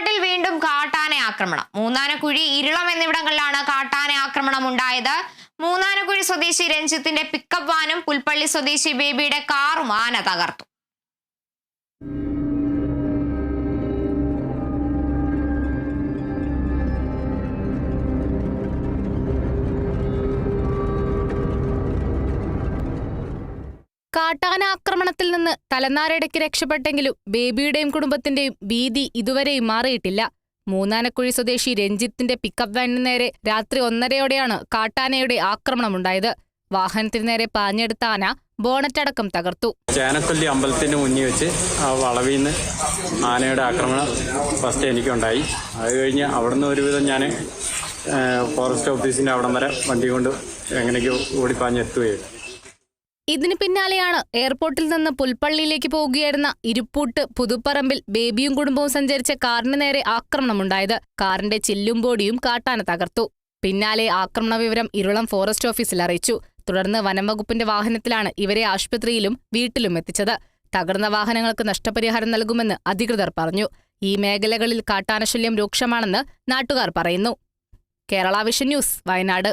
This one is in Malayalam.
വയനാട്ടിൽ വീണ്ടും കാട്ടാന ആക്രമണം. മൂന്നാനക്കുഴി, ഇരുളം എന്നിവിടങ്ങളിലാണ് കാട്ടാന ആക്രമണം ഉണ്ടായത്. മൂന്നാനക്കുഴി സ്വദേശി രഞ്ജിത്തിന്റെ പിക്കപ്പ് വാനും പുൽപ്പള്ളി സ്വദേശി ബേബിയുടെ കാറും ആന തകർത്തു. കാട്ടാന ആക്രമണത്തിൽ നിന്ന് തലനാരിടയ്ക്ക് രക്ഷപ്പെട്ടെങ്കിലും ബേബിയുടെയും കുടുംബത്തിന്റെയും ഭീതി ഇതുവരെയും മാറിയിട്ടില്ല. മൂന്നാനക്കുഴി സ്വദേശി രഞ്ജിത്തിന്റെ പിക്കപ്പ് വാനിന് നേരെ രാത്രി 1:30യോടെയാണ് കാട്ടാനയുടെ ആക്രമണമുണ്ടായത്. വാഹനത്തിന് നേരെ പാഞ്ഞെടുത്ത ആന ബോണറ്റടക്കം തകർത്തു. ചേനക്കൊല്ലി അമ്പലത്തിന് മുന്നിൽ വെച്ച് ആ വളവിൽ നിന്ന് ആനയുടെ ആക്രമണം ഫസ്റ്റ് എനിക്കുണ്ടായി. അത് കഴിഞ്ഞ് അവിടുന്ന് ഒരുവിധം ഞാൻ ഫോറസ്റ്റ് ഓഫീസിന്റെ അവിടം വരെ വണ്ടി കൊണ്ട് എങ്ങനെയൊക്കെ ഓടിപ്പാഞ്ഞെത്തുകയായിരുന്നു. ഇതിന് പിന്നാലെയാണ് എയർപോർട്ടിൽ നിന്ന് പുൽപ്പള്ളിയിലേക്ക് പോവുകയായിരുന്ന ഇരുപ്പൂട്ട് പുതുപ്പറമ്പിൽ ബേബിയും കുടുംബവും സഞ്ചരിച്ച കാറിന് നേരെ ആക്രമണമുണ്ടായത്. കാറിന്റെ ചില്ലും ബോഡിയും കാട്ടാന തകർത്തു. പിന്നാലെ ആക്രമണ വിവരം ഇരുളം ഫോറസ്റ്റ് ഓഫീസിൽ അറിയിച്ചു. തുടർന്ന് വനംവകുപ്പിന്റെ വാഹനത്തിലാണ് ഇവരെ ആശുപത്രിയിലും വീട്ടിലും എത്തിച്ചത്. തകർന്ന വാഹനങ്ങൾക്ക് നഷ്ടപരിഹാരം നൽകുമെന്ന് അധികൃതർ പറഞ്ഞു. ഈ മേഖലകളിൽ കാട്ടാനശല്യം രൂക്ഷമാണെന്ന് നാട്ടുകാർ പറയുന്നു. Kerala vision news, Wayanad.